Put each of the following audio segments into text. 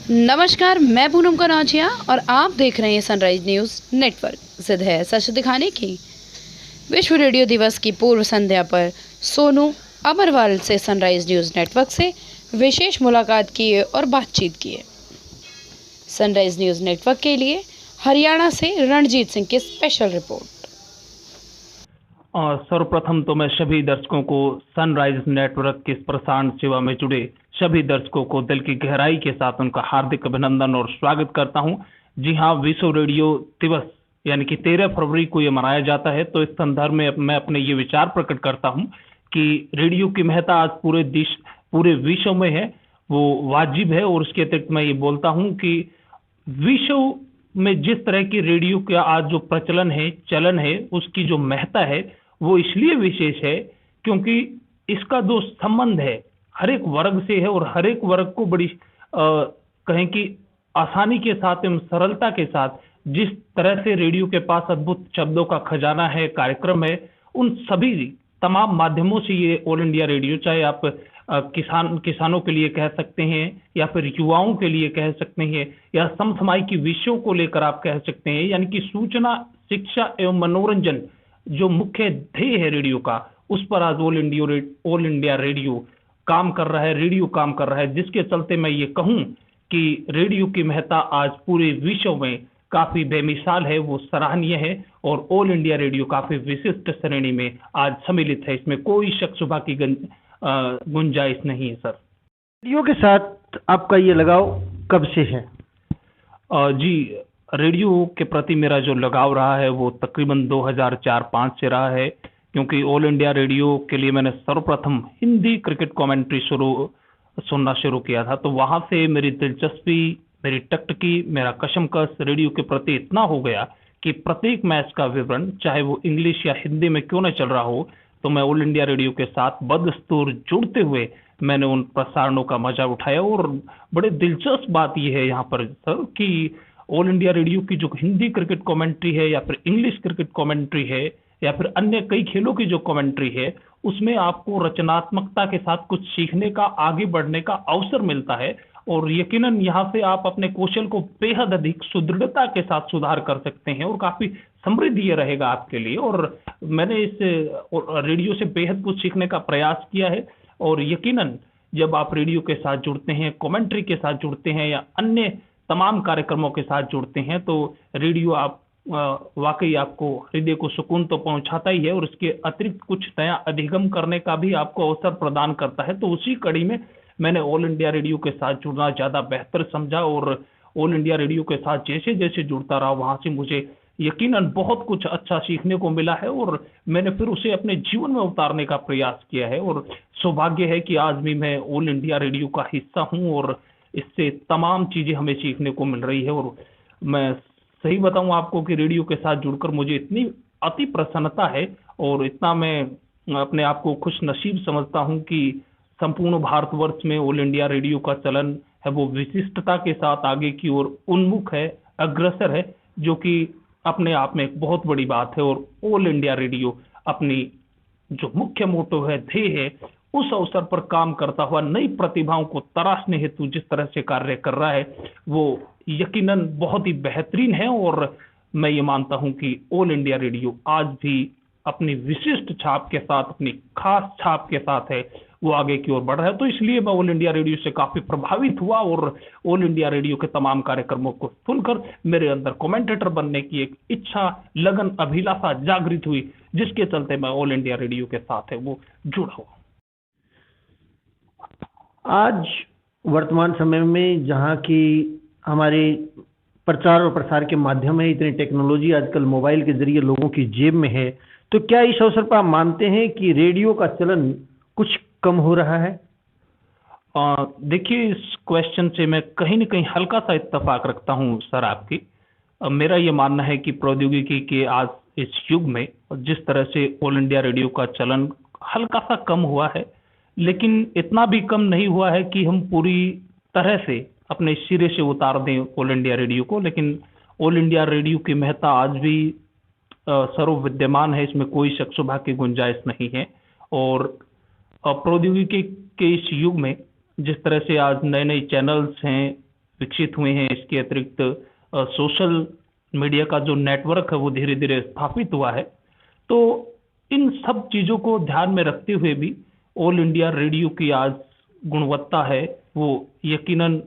नमस्कार, मैं पूनम कनौजिया और आप देख रहे हैं सनराइज न्यूज़ नेटवर्क। जिद है सच दिखाने की। विश्व रेडियो दिवस की पूर्व संध्या पर सोनू अमरवाल से सनराइज न्यूज़ नेटवर्क से विशेष मुलाकात किए और बातचीत किए। सनराइज न्यूज़ नेटवर्क के लिए हरियाणा से रणजीत सिंह की स्पेशल रिपोर्ट। सर्वप्रथम तो मैं सभी दर्शकों को सनराइज नेटवर्क की इस प्रसारण सेवा में जुड़े सभी दर्शकों को दिल की गहराई के साथ उनका हार्दिक अभिनंदन और स्वागत करता हूं। जी हां, विश्व रेडियो दिवस यानी कि 13 फरवरी को ये मनाया जाता है। तो इस संदर्भ में मैं अपने ये विचार प्रकट करता हूं कि रेडियो की महत्ता आज पूरे विश्व में है, वो वाजिब है। और उसके अतिरिक्त मैं ये बोलता हूं कि विश्व में जिस तरह की रेडियो का आज जो प्रचलन है, चलन है, उसकी जो महत्ता है वो इसलिए विशेष है क्योंकि इसका जो संबंध है हर एक वर्ग से है और हर एक वर्ग को बड़ी कहें कि आसानी के साथ एवं सरलता के साथ जिस तरह से रेडियो के पास अद्भुत शब्दों का खजाना है, कार्यक्रम है, उन सभी तमाम माध्यमों से ये ऑल इंडिया रेडियो, चाहे आप किसानों के लिए कह सकते हैं या फिर युवाओं के लिए कह सकते हैं या समसामयिक विषयों को लेकर आप कह सकते हैं, यानी कि सूचना, शिक्षा एवं मनोरंजन जो मुख्य ध्येय है रेडियो का, उस पर आज ऑल इंडिया रेडियो काम कर रहा है, रेडियो काम कर रहा है। जिसके चलते मैं ये कहूं कि रेडियो की महत्ता आज पूरे विश्व में काफी बेमिसाल है, वो सराहनीय है और ऑल इंडिया रेडियो काफी विशिष्ट श्रेणी में आज सम्मिलित है। इसमें कोई शक शुबा की गुंजाइश नहीं है। सर, रेडियो के साथ आपका ये लगाव कब से है? जी, रेडियो के प्रति मेरा जो लगाव रहा है वो तकरीबन 2004-05 से रहा है, क्योंकि ऑल इंडिया रेडियो के लिए मैंने सर्वप्रथम हिंदी क्रिकेट कमेंट्री सुनना शुरू किया था। तो वहां से मेरी दिलचस्पी, मेरी टकटकी, मेरा कशमकश रेडियो के प्रति इतना हो गया कि प्रत्येक मैच का विवरण, चाहे वो इंग्लिश या हिंदी में क्यों न चल रहा हो, तो मैं ऑल इंडिया रेडियो के साथ बदस्तूर जुड़ते हुए मैंने उन प्रसारणों का मजा उठाया। और बड़े दिलचस्प बात यह है यहाँ पर सर कि ऑल इंडिया रेडियो की जो हिंदी क्रिकेट कमेंट्री है या फिर इंग्लिश क्रिकेट कमेंट्री है या फिर अन्य कई खेलों की जो कमेंट्री है, उसमें आपको रचनात्मकता के साथ कुछ सीखने का, आगे बढ़ने का अवसर मिलता है। और यकीनन यहाँ से आप अपने कौशल को बेहद अधिक सुदृढ़ता के साथ सुधार कर सकते हैं और काफी समृद्ध ये रहेगा आपके लिए। और मैंने इस रेडियो से बेहद कुछ सीखने का प्रयास किया है। और यकीनन जब आप रेडियो के साथ जुड़ते हैं, कमेंट्री के साथ जुड़ते हैं या अन्य तमाम कार्यक्रमों के साथ जुड़ते हैं, तो रेडियो आप वाकई आपको हृदय को सुकून तो पहुंचाता ही है और उसके अतिरिक्त कुछ नया अधिगम करने का भी आपको अवसर प्रदान करता है। तो उसी कड़ी में मैंने ऑल इंडिया रेडियो के साथ जुड़ना ज़्यादा बेहतर समझा और ऑल इंडिया रेडियो के साथ जैसे जैसे जुड़ता रहा, वहाँ से मुझे यकीनन बहुत कुछ अच्छा सीखने को मिला है और मैंने फिर उसे अपने जीवन में उतारने का प्रयास किया है। और सौभाग्य है कि आज भी मैं ऑल इंडिया रेडियो का हिस्सा हूँ और इससे तमाम चीज़ें हमें सीखने को मिल रही है। और मैं सही बताऊं आपको कि रेडियो के साथ जुड़कर मुझे इतनी अति प्रसन्नता है और इतना मैं अपने आप को खुश नसीब समझता हूं कि संपूर्ण भारतवर्ष में ऑल इंडिया रेडियो का चलन है वो विशिष्टता के साथ आगे की ओर उन्मुख है, अग्रसर है, जो कि अपने आप में एक बहुत बड़ी बात है। और ऑल इंडिया रेडियो अपनी जो मुख्य मोटो है, ध्येय है, उस अवसर पर काम करता हुआ नई प्रतिभाओं को तराशने हेतु जिस तरह से कार्य कर रहा है वो यकीनन बहुत ही बेहतरीन है। और मैं ये मानता हूं कि ऑल इंडिया रेडियो आज भी अपनी विशिष्ट छाप के साथ, अपनी खास छाप के साथ है, वो आगे की ओर बढ़ रहा है। तो इसलिए मैं ऑल इंडिया रेडियो से काफी प्रभावित हुआ और ऑल इंडिया रेडियो के तमाम कार्यक्रमों को सुनकर मेरे अंदर कमेंटेटर बनने की एक इच्छा, लगन, अभिलाषा जागृत हुई, जिसके चलते मैं ऑल इंडिया रेडियो के साथ है वो जुड़ा हुआ। आज वर्तमान समय में जहाँ की हमारे प्रचार और प्रसार के माध्यम है, इतनी टेक्नोलॉजी आजकल मोबाइल के जरिए लोगों की जेब में है, तो क्या इस अवसर पर आप मानते हैं कि रेडियो का चलन कुछ कम हो रहा है? देखिए, इस क्वेश्चन से मैं कहीं न कहीं हल्का सा इत्तेफाक रखता हूं सर आपकी। मेरा ये मानना है कि प्रौद्योगिकी के आज इस युग में जिस तरह से ऑल इंडिया रेडियो का चलन हल्का सा कम हुआ है, लेकिन इतना भी कम नहीं हुआ है कि हम पूरी तरह से अपने सिरे से उतार दें ऑल इंडिया रेडियो को। लेकिन ऑल इंडिया रेडियो की महत्ता आज भी सर्वविद्यमान है, इसमें कोई शक शुबा की गुंजाइश नहीं है। और प्रौद्योगिकी के इस युग में जिस तरह से आज नए नए चैनल्स हैं, विकसित हुए हैं। इसके अतिरिक्त सोशल मीडिया का जो नेटवर्क है वो धीरे धीरे स्थापित हुआ है। तो इन सब चीज़ों को ध्यान में रखते हुए भी ऑल इंडिया रेडियो की आज गुणवत्ता है वो यकीनन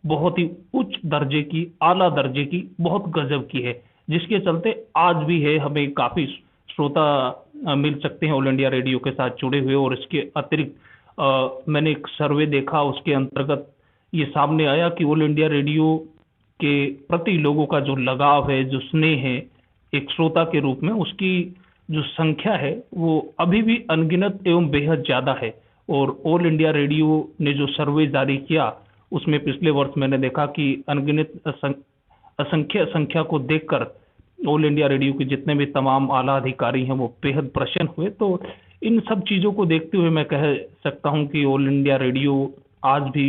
बहुत ही उच्च दर्जे की, आला दर्जे की, बहुत गजब की है, जिसके चलते आज भी है हमें काफ़ी श्रोता मिल सकते हैं ऑल इंडिया रेडियो के साथ जुड़े हुए। और इसके अतिरिक्त मैंने एक सर्वे देखा, उसके अंतर्गत ये सामने आया कि ऑल इंडिया रेडियो के प्रति लोगों का जो लगाव है, जो स्नेह है एक श्रोता के रूप में, उसकी जो संख्या है वो अभी भी अनगिनत एवं बेहद ज़्यादा है। और ऑल इंडिया रेडियो ने जो सर्वे जारी किया उसमें पिछले वर्ष मैंने देखा कि अनगिनत असंख्य संख्या को देखकर ऑल इंडिया रेडियो के जितने भी तमाम आला अधिकारी हैं वो बेहद प्रसन्न हुए। तो इन सब चीज़ों को देखते हुए मैं कह सकता हूं कि ऑल इंडिया रेडियो आज भी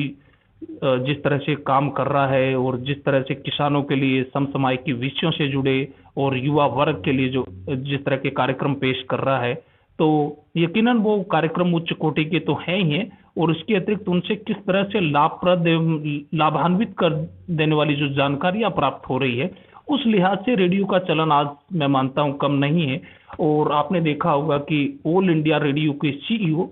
जिस तरह से काम कर रहा है और जिस तरह से किसानों के लिए समसामयिक विषयों से जुड़े और युवा वर्ग के लिए जो जिस तरह के कार्यक्रम पेश कर रहा है, तो यकीनन वो कार्यक्रम उच्च कोटि के तो हैं ही हैं। और इसके अतिरिक्त उनसे किस तरह से लाभप्रद एवं लाभान्वित कर देने वाली जो जानकारियां प्राप्त हो रही है, उस लिहाज से रेडियो का चलन आज मैं मानता हूं कम नहीं है। और आपने देखा होगा कि ऑल इंडिया रेडियो के सीईओ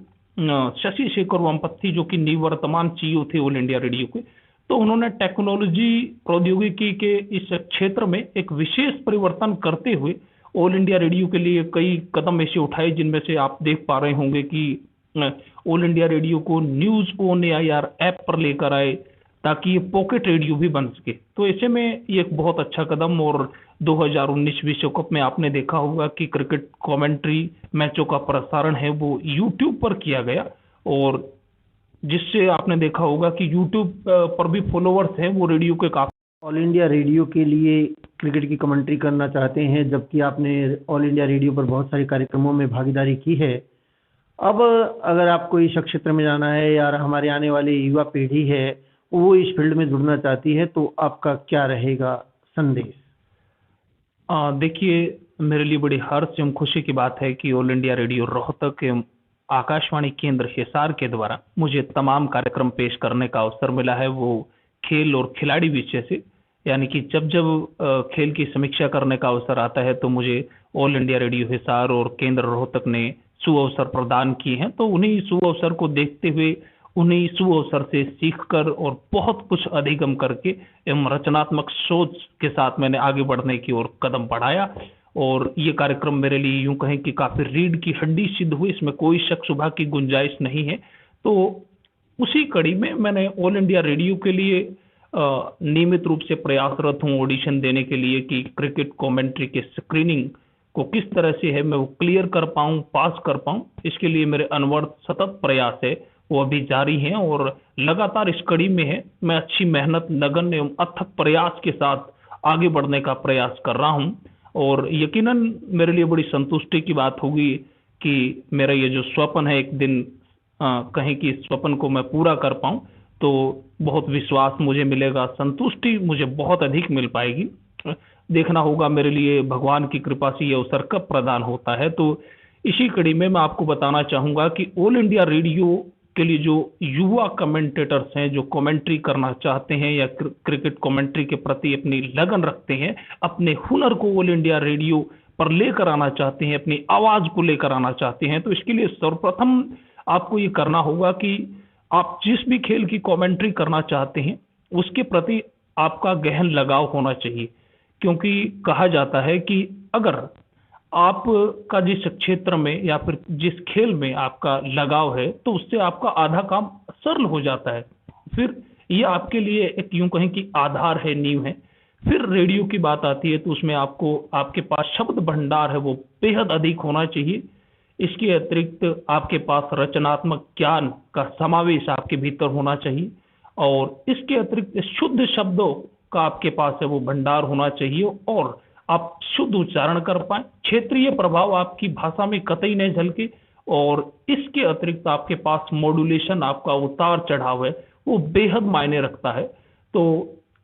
शशि शेखर वेम्पति, जो कि निवर्तमान सीईओ थे ऑल इंडिया रेडियो के, तो उन्होंने टेक्नोलॉजी प्रौद्योगिकी के इस क्षेत्र में एक विशेष परिवर्तन करते हुए ऑल इंडिया रेडियो के लिए कई कदम ऐसे उठाए, जिनमें से आप देख पा रहे होंगे कि ऑल इंडिया रेडियो को न्यूज ऑन एआईआर ऐप पर लेकर आए ताकि ये पॉकेट रेडियो भी बन सके। तो ऐसे में ये एक बहुत अच्छा कदम। और 2019 विश्व कप में आपने देखा होगा कि क्रिकेट कमेंट्री मैचों का प्रसारण है वो यूट्यूब पर किया गया, और जिससे आपने देखा होगा कि यूट्यूब पर भी फॉलोअर्स हैं वो रेडियो के काफी। ऑल इंडिया रेडियो के लिए क्रिकेट की कमेंट्री करना चाहते हैं, जबकि आपने ऑल इंडिया रेडियो पर बहुत सारे कार्यक्रमों में भागीदारी की है। अब अगर आपको इस क्षेत्र में जाना है या हमारे आने वाली युवा पीढ़ी है वो इस फील्ड में जुड़ना चाहती है, तो आपका क्या रहेगा संदेश? देखिए, मेरे लिए बड़ी हर्ष एवं खुशी की बात है कि ऑल इंडिया रेडियो रोहतक एवं आकाशवाणी केंद्र हिसार के द्वारा मुझे तमाम कार्यक्रम पेश करने का अवसर मिला है, वो खेल और खिलाड़ी विषय से। यानी कि जब जब खेल की समीक्षा करने का अवसर आता है तो मुझे ऑल इंडिया रेडियो हिसार और केंद्र रोहतक ने सुअवसर प्रदान किए हैं। तो उन्हीं सुअवसर को देखते हुए, उन्हीं सुअवसर से सीखकर और बहुत कुछ अधिगम करके एवं रचनात्मक सोच के साथ मैंने आगे बढ़ने की ओर कदम बढ़ाया। और ये कार्यक्रम मेरे लिए यूं कहें कि काफ़ी रीढ़ की हड्डी सिद्ध हुई, इसमें कोई शक शुबा की गुंजाइश नहीं है। तो उसी कड़ी में मैंने ऑल इंडिया रेडियो के लिए नियमित रूप से प्रयासरत हूँ ऑडिशन देने के लिए कि क्रिकेट कमेंट्री के स्क्रीनिंग को किस तरह से है मैं वो क्लियर कर पाऊँ, पास कर पाऊँ। इसके लिए मेरे अनवरत सतत प्रयास है वो अभी जारी हैं और लगातार इस कड़ी में है। मैं अच्छी मेहनत, लगन एवं अथक प्रयास के साथ आगे बढ़ने का प्रयास कर रहा हूँ। और यकीनन मेरे लिए बड़ी संतुष्टि की बात होगी कि मेरा ये जो स्वप्न है एक दिन कहीं कि इस स्वप्न को मैं पूरा कर पाऊँ, तो बहुत विश्वास मुझे मिलेगा, संतुष्टि मुझे बहुत अधिक मिल पाएगी। देखना होगा मेरे लिए भगवान की कृपा से ये अवसर कब प्रदान होता है। तो इसी कड़ी में मैं आपको बताना चाहूँगा कि ऑल इंडिया रेडियो के लिए जो युवा कमेंटेटर्स हैं, जो कमेंट्री करना चाहते हैं या क्रिकेट कमेंट्री के प्रति अपनी लगन रखते हैं, अपने हुनर को ऑल इंडिया रेडियो पर लेकर आना चाहते हैं, अपनी आवाज़ को लेकर आना चाहते हैं, तो इसके लिए सर्वप्रथम आपको ये करना होगा कि आप जिस भी खेल की कमेंट्री करना चाहते हैं उसके प्रति आपका गहन लगाव होना चाहिए। क्योंकि कहा जाता है कि अगर आपका जिस क्षेत्र में या फिर जिस खेल में आपका लगाव है तो उससे आपका आधा काम सरल हो जाता है। फिर ये आपके लिए एक यूं कहें कि आधार है, नींव है। फिर रेडियो की बात आती है तो उसमें आपको आपके पास शब्द भंडार है वो बेहद अधिक होना चाहिए। इसके अतिरिक्त आपके पास रचनात्मक ज्ञान का समावेश आपके भीतर होना चाहिए और इसके अतिरिक्त शुद्ध शब्दों का आपके पास है वो भंडार होना चाहिए और आप शुद्ध उच्चारण कर पाए, क्षेत्रीय प्रभाव आपकी भाषा में कतई नहीं झलके और इसके अतिरिक्त आपके पास मॉड्यूलेशन, आपका उतार चढ़ाव है वो बेहद मायने रखता है। तो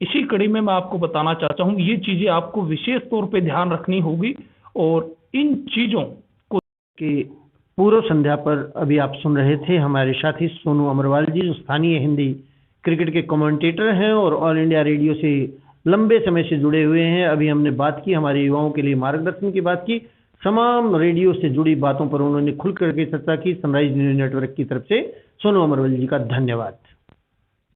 इसी कड़ी में मैं आपको बताना चाहता हूँ ये चीज़ें आपको विशेष तौर पे ध्यान रखनी होगी और इन चीज़ों को कि पूर्व संध्या पर अभी आप सुन रहे थे हमारे साथी सोनू अमरवाल जी, जो स्थानीय हिंदी क्रिकेट के कमेंटेटर हैं और ऑल इंडिया रेडियो से लंबे समय से जुड़े हुए हैं। अभी हमने बात की, हमारे युवाओं के लिए मार्गदर्शन की बात की, तमाम रेडियो से जुड़ी बातों पर उन्होंने खुल करके चर्चा की। सनराइज न्यूज नेटवर्क की तरफ से सोनू अमरवल जी का धन्यवाद।